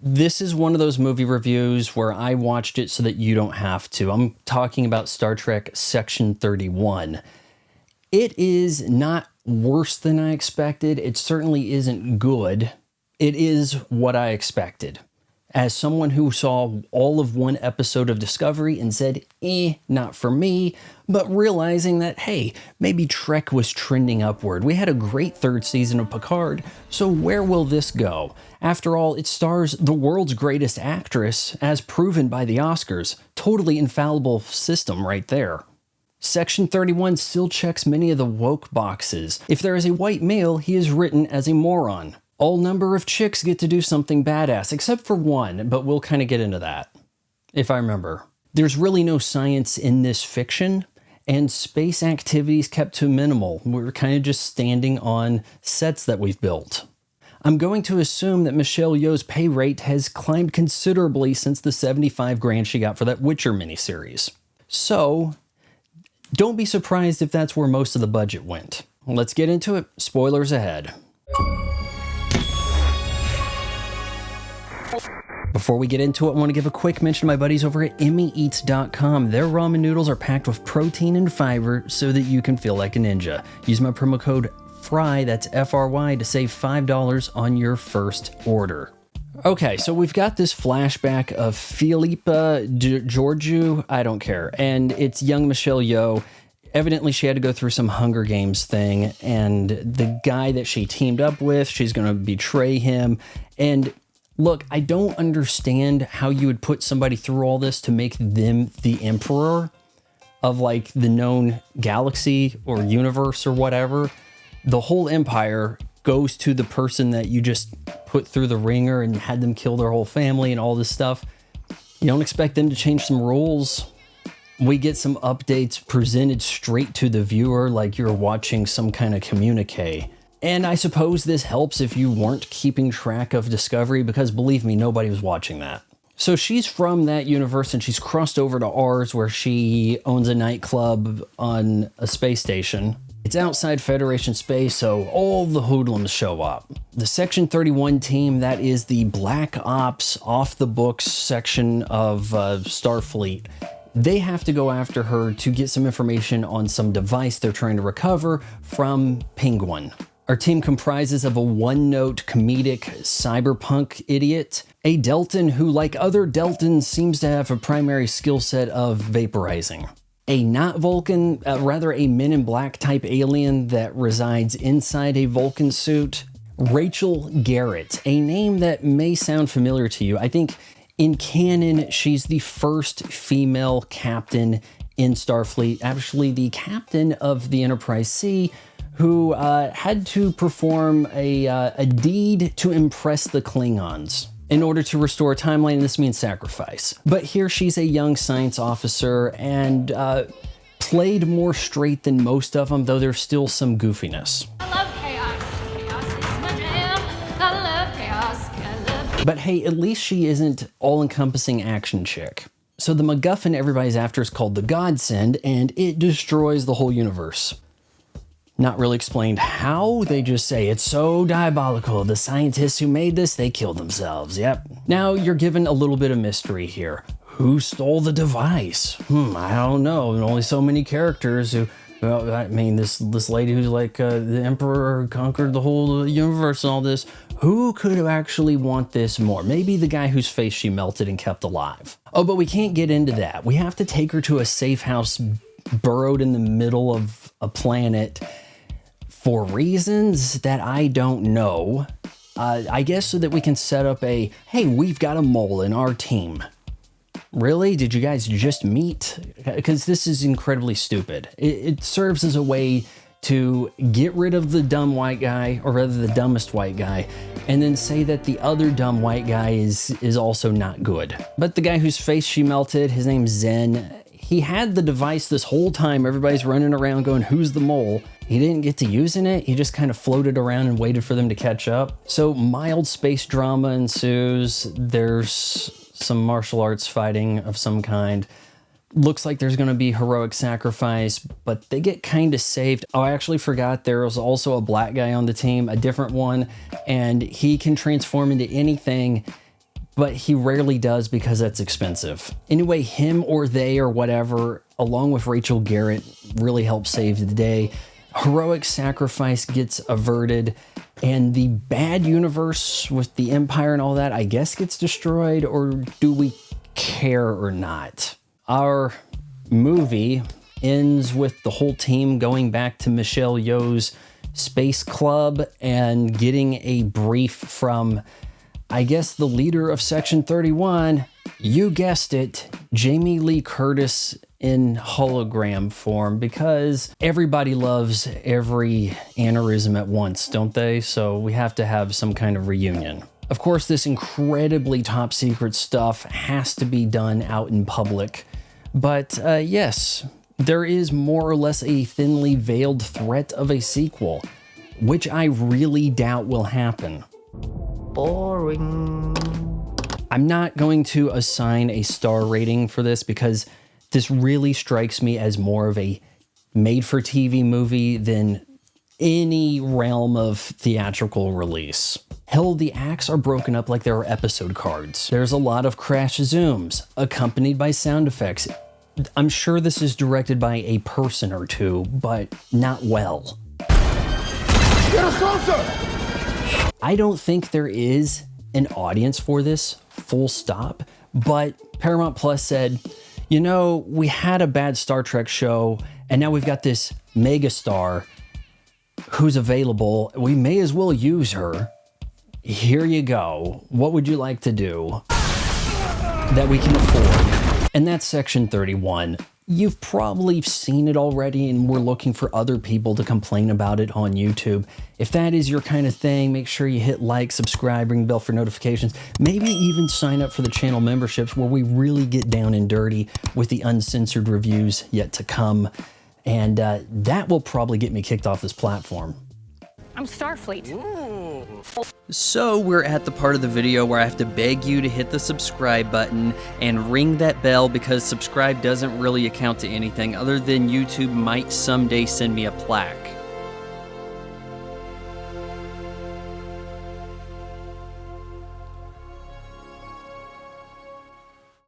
This is one of those movie reviews where I watched it so that you don't have to. I'm talking about Star Trek Section 31. It is not worse than I expected. It certainly isn't good. It is what I expected. As someone who saw all of one episode of Discovery and said, not for me, but realizing that, hey, maybe Trek was trending upward. We had a great third season of Picard, so where will this go? After all, it stars the world's greatest actress, as proven by the Oscars. Totally infallible system right there. Section 31 still checks many of the woke boxes. If there is a white male, he is written as a moron. All number of chicks get to do something badass, except for one, but we'll kind of get into that, if I remember. There's really no science in this fiction, and space activities kept to minimal. We're kind of just standing on sets that we've built. I'm going to assume that Michelle Yeoh's pay rate has climbed considerably since the $75,000 she got for that Witcher miniseries. So, don't be surprised if that's where most of the budget went. Let's get into it. Spoilers ahead. Before we get into it, I want to give a quick mention to my buddies over at emmyeats.com. Their ramen noodles are packed with protein and fiber so that you can feel like a ninja. Use my promo code FRY, that's F-R-Y, to save $5 on your first order. Okay, so we've got this flashback of Philippa Georgiou, I don't care, and it's young Michelle Yeoh. Evidently, she had to go through some Hunger Games thing, and the guy that she teamed up with, she's going to betray him, and look, I don't understand how you would put somebody through all this to make them the emperor of like the known galaxy or universe or whatever. The whole empire goes to the person that you just put through the ringer and had them kill their whole family and all this stuff. You don't expect them to change some rules. We get some updates presented straight to the viewer like you're watching some kind of communique. And I suppose this helps if you weren't keeping track of Discovery, because believe me, nobody was watching that. So she's from that universe and she's crossed over to ours where she owns a nightclub on a space station. It's outside Federation space, so all the hoodlums show up. The Section 31 team, that is the Black Ops off the books section of Starfleet. They have to go after her to get some information on some device they're trying to recover from Penguin. Our team comprises of a one-note comedic cyberpunk idiot, a Deltan who, like other Deltans, seems to have a primary skill set of vaporizing, a not Vulcan, rather a Men in Black type alien that resides inside a Vulcan suit, Rachel Garrett, a name that may sound familiar to you. I think in canon, she's the first female captain in Starfleet, actually the captain of the Enterprise C, who had to perform a deed to impress the Klingons in order to restore a timeline, and this means sacrifice. But here she's a young science officer and played more straight than most of them, though there's still some goofiness. I love chaos. Chaos is my jam. I love chaos. I love... But hey, at least she isn't all-encompassing action chick. So the MacGuffin everybody's after is called the Godsend, and it destroys the whole universe. Not really explained how, they just say it's so diabolical. The scientists who made this, they killed themselves, yep. Now you're given a little bit of mystery here. Who stole the device? I don't know, only so many characters who, well, I mean, this lady who's like the emperor conquered the whole universe and all this. Who could actually want this more? Maybe the guy whose face she melted and kept alive. Oh, but we can't get into that. We have to take her to a safe house burrowed in the middle of a planet for reasons that I don't know. I guess so that we can set up a, hey, we've got a mole in our team. Really? Did you guys just meet? Because this is incredibly stupid. It serves as a way to get rid of the dumb white guy, or rather the dumbest white guy, and then say that the other dumb white guy is also not good. But the guy whose face she melted, his name's Zen, he had the device this whole time. Everybody's running around going, who's the mole? He didn't get to using it. He just kind of floated around and waited for them to catch up. So mild space drama ensues. There's some martial arts fighting of some kind. Looks like there's going to be heroic sacrifice, but they get kind of saved. Oh, I actually forgot there was also a black guy on the team, a different one, and he can transform into anything. but he rarely does because that's expensive. Anyway, him or they or whatever, along with Rachel Garrett, really help save the day. Heroic sacrifice gets averted, and the bad universe with the Empire and all that, I guess, gets destroyed, or do we care or not? Our movie ends with the whole team going back to Michelle Yeoh's space club and getting a brief from, I guess, the leader of Section 31. You guessed it, Jamie Lee Curtis in hologram form, because everybody loves every aneurysm at once, don't they? So we have to have some kind of reunion. Of course, this incredibly top secret stuff has to be done out in public. But yes, there is more or less a thinly veiled threat of a sequel, which I really doubt will happen. Boring. I'm not going to assign a star rating for this because this really strikes me as more of a made-for-TV movie than any realm of theatrical release. Hell, the acts are broken up like there are episode cards. There's a lot of crash zooms, accompanied by sound effects. I'm sure this is directed by a person or two, but not well. Get us closer! I don't think there is an audience for this, full stop, but Paramount Plus said, you know, we had a bad Star Trek show, and now we've got this megastar who's available. We may as well use her. Here you go. What would you like to do that we can afford? And that's Section 31. You've probably seen it already, and we're looking for other people to complain about it on YouTube. If that is your kind of thing, make sure you hit like, subscribe, ring the bell for notifications, maybe even sign up for the channel memberships where we really get down and dirty with the uncensored reviews yet to come. And that will probably get me kicked off this platform. I'm Starfleet. So we're at the part of the video where I have to beg you to hit the subscribe button and ring that bell, because subscribe doesn't really account to anything other than YouTube might someday send me a plaque.